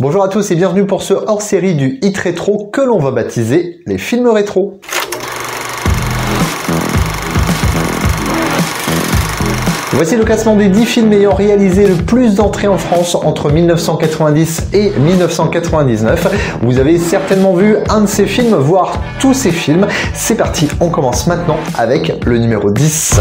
Bonjour à tous et bienvenue pour ce hors-série du Hit Rétro que l'on va baptiser les films rétro. Voici le classement des 10 films ayant réalisé le plus d'entrées en France entre 1990 et 1999. Vous avez certainement vu un de ces films, voire tous ces films. C'est parti, on commence maintenant avec le numéro 10.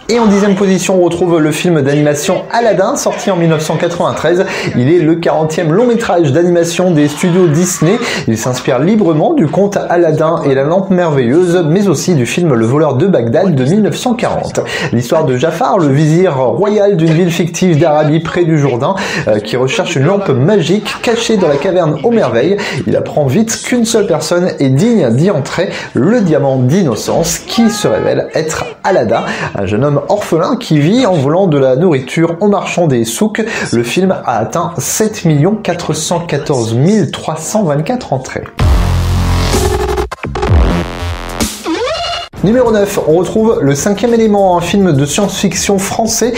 Et en 10e position, on retrouve le film d'animation Aladdin, sorti en 1993. Il est le 40e long métrage d'animation des studios Disney. Il s'inspire librement du conte Aladdin et la lampe merveilleuse, mais aussi du film Le voleur de Bagdad de 1940. L'histoire de Jafar, le vizir royal d'une ville fictive d'Arabie près du Jourdain, qui recherche une lampe magique cachée dans la caverne aux merveilles. Il apprend vite qu'une seule personne est digne d'y entrer, le diamant d'innocence, qui se révèle être Aladdin, un jeune homme orphelin qui vit en volant de la nourriture aux marchands des souks. Le film a atteint 7 414 324 entrées. Numéro 9, on retrouve Le 5e élément, un film de science-fiction français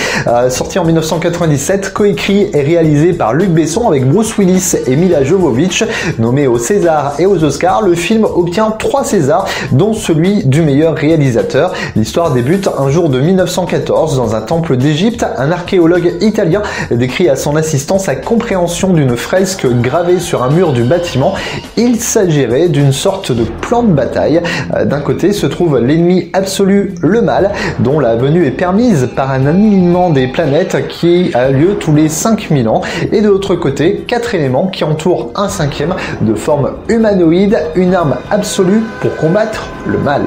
sorti en 1997, coécrit et réalisé par Luc Besson avec Bruce Willis et Mila Jovovich. Nommé aux Césars et aux Oscars, le film obtient 3 Césars, dont celui du meilleur réalisateur. L'histoire débute un jour de 1914 dans un temple d'Égypte. Un archéologue italien décrit à son assistant sa compréhension d'une fresque gravée sur un mur du bâtiment. Il s'agirait d'une sorte de plan de bataille. D'un côté se trouve l'ennemi absolu, le mal, dont la venue est permise par un alignement des planètes qui a lieu tous les 5000 ans, et de l'autre côté, 4 éléments qui entourent un 5e de forme humanoïde, une arme absolue pour combattre le mal.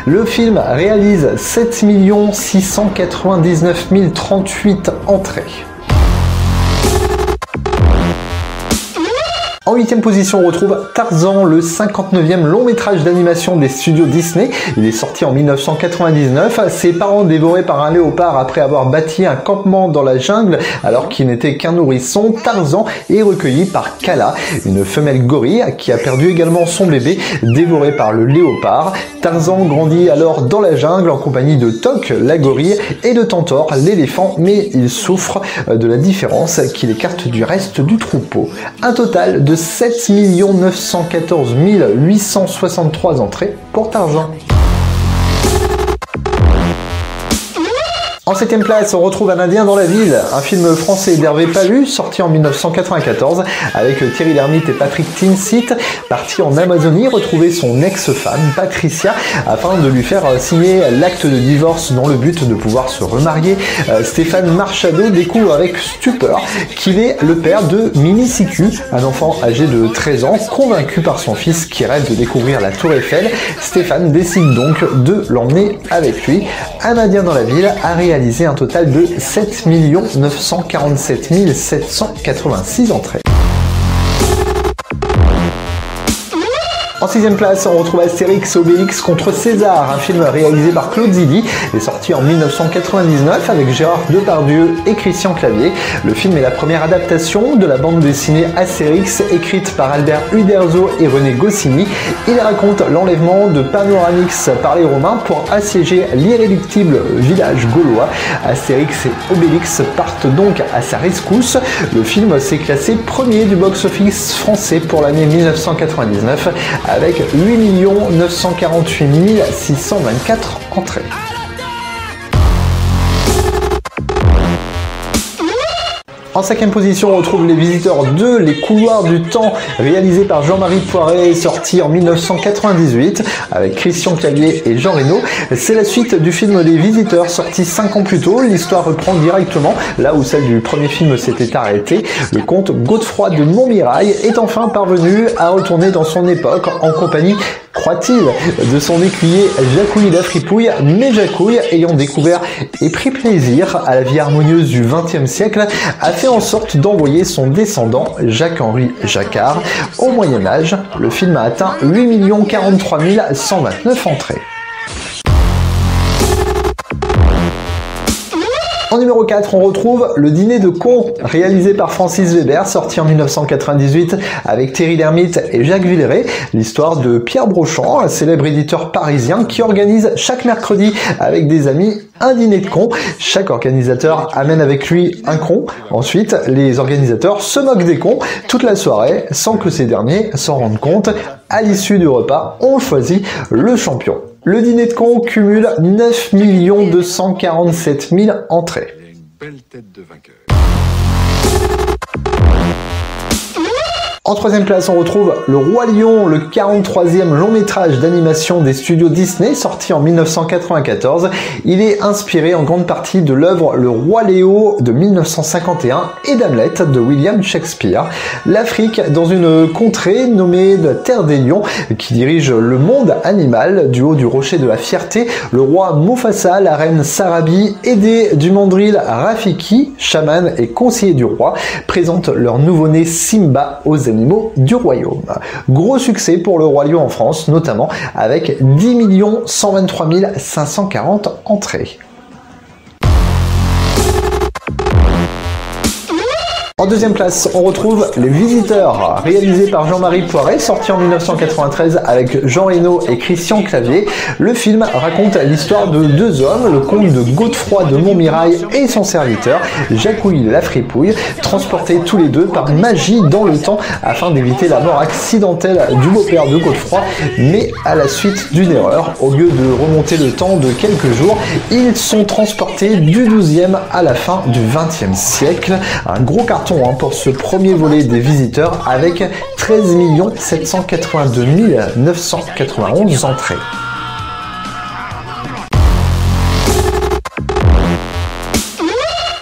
Le film réalise 7 699 038 entrées. En 8e position, on retrouve Tarzan, le 59e long métrage d'animation des studios Disney. Il est sorti en 1999. Ses parents dévorés par un léopard après avoir bâti un campement dans la jungle alors qu'il n'était qu'un nourrisson. Tarzan est recueilli par Kala, une femelle gorille qui a perdu également son bébé dévoré par le léopard. Tarzan grandit alors dans la jungle en compagnie de Tok, la gorille, et de Tantor, l'éléphant, mais il souffre de la différence qui l'écarte du reste du troupeau. Un total de 7 914 863 entrées pour Tarzan. En 7e place, on retrouve Un Indien dans la ville, un film français d'Hervé Palu, sorti en 1994, avec Thierry Lhermitte et Patrick Timsit, parti en Amazonie retrouver son ex-femme, Patricia, afin de lui faire signer l'acte de divorce dans le but de pouvoir se remarier. Stéphane Marchado découvre avec stupeur qu'il est le père de Mimi Siku, un enfant âgé de 13 ans, convaincu par son fils qui rêve de découvrir la Tour Eiffel. Stéphane décide donc de l'emmener avec lui. Un Indien dans la ville a réalisé un total de 7 947 786 entrées. En 6e place, on retrouve Astérix Obélix contre César, un film réalisé par Claude Zidi et sorti en 1999 avec Gérard Depardieu et Christian Clavier. Le film est la première adaptation de la bande dessinée Astérix, écrite par Albert Uderzo et René Goscinny. Il raconte l'enlèvement de Panoramix par les Romains pour assiéger l'irréductible village gaulois. Astérix et Obélix partent donc à sa rescousse. Le film s'est classé premier du box-office français pour l'année 1999 avec 8 948 624 entrées. En 5e position, on retrouve Les Visiteurs 2, Les Couloirs du Temps, réalisé par Jean-Marie Poiret, sorti en 1998, avec Christian Clavier et Jean Reno. C'est la suite du film Les Visiteurs, sorti 5 ans plus tôt. L'histoire reprend directement là où celle du premier film s'était arrêtée. Le comte Godefroy de Montmirail est enfin parvenu à retourner dans son époque en compagnie, croit-il, de son écuyer Jacouille la Fripouille, mais Jacouille, ayant découvert et pris plaisir à la vie harmonieuse du XXe siècle, a fait en sorte d'envoyer son descendant, Jacques-Henri Jacquard, au Moyen-Âge. Le film a atteint 8 043 129 entrées. En numéro 4, on retrouve Le Dîner de cons, réalisé par Francis Weber, sorti en 1998 avec Thierry Lhermitte et Jacques Villeray. L'histoire de Pierre Brochand, un célèbre éditeur parisien qui organise chaque mercredi avec des amis un dîner de cons. Chaque organisateur amène avec lui un con. Ensuite, les organisateurs se moquent des cons toute la soirée sans que ces derniers s'en rendent compte. À l'issue du repas, on choisit le champion. Le Dîner de cons cumule 9 247 000 entrées. Une belle tête de vainqueur. En troisième place, on retrouve Le Roi Lion, le 43e long métrage d'animation des studios Disney, sorti en 1994. Il est inspiré en grande partie de l'œuvre Le Roi Léo de 1951 et d'Hamlet de William Shakespeare. L'Afrique, dans une contrée nommée la Terre des Lions, qui dirige le monde animal du haut du rocher de la fierté, le roi Mufasa, la reine Sarabi, aidés du mandril Rafiki, chaman et conseiller du roi, présentent leur nouveau-né Simba aux animaux du royaume. Gros succès pour Le Roi Lion en France, notamment avec 10 123 540 entrées. En deuxième place, on retrouve Les Visiteurs, réalisé par Jean-Marie Poiret, sorti en 1993 avec Jean Reno et Christian Clavier. Le film raconte l'histoire de deux hommes, le comte de Godefroy de Montmirail et son serviteur, Jacouille la Fripouille, transportés tous les deux par magie dans le temps afin d'éviter la mort accidentelle du beau-père de Godefroy. Mais à la suite d'une erreur, au lieu de remonter le temps de quelques jours, ils sont transportés du 12e à la fin du 20e siècle. Un gros carton pour ce premier volet des Visiteurs avec 13 782 991 entrées.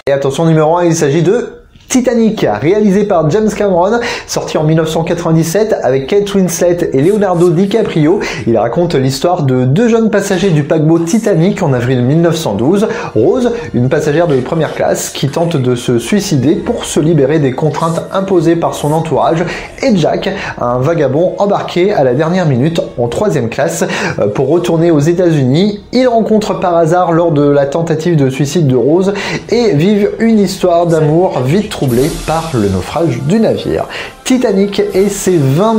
Et attention, numéro 1, il s'agit de Titanic, réalisé par James Cameron, sorti en 1997 avec Kate Winslet et Leonardo DiCaprio. Il raconte l'histoire de deux jeunes passagers du paquebot Titanic en avril 1912. Rose, une passagère de première classe qui tente de se suicider pour se libérer des contraintes imposées par son entourage, et Jack, un vagabond embarqué à la dernière minute en troisième classe pour retourner aux États-Unis. Ils rencontrent par hasard lors de la tentative de suicide de Rose et vivent une histoire d'amour vite troublé par le naufrage du navire. Titanic et ses 20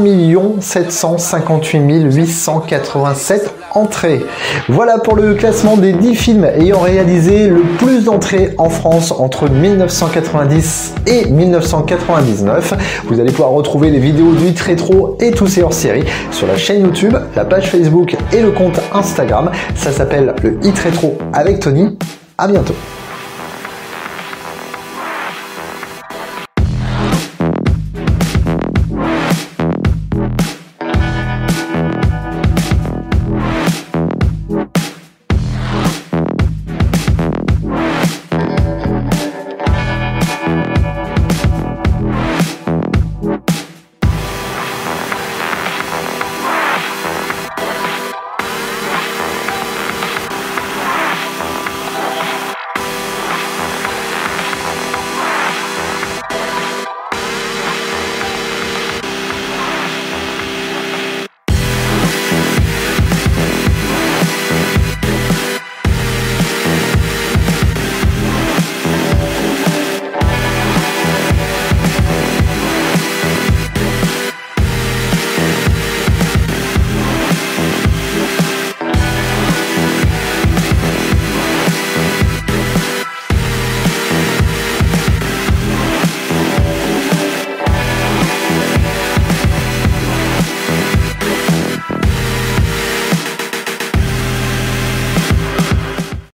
758 887 entrées. Voilà pour le classement des 10 films ayant réalisé le plus d'entrées en France entre 1990 et 1999. Vous allez pouvoir retrouver les vidéos du Hit Rétro et tous ces hors-séries sur la chaîne YouTube, la page Facebook et le compte Instagram. Ça s'appelle le Hit Rétro avec Tony. À bientôt.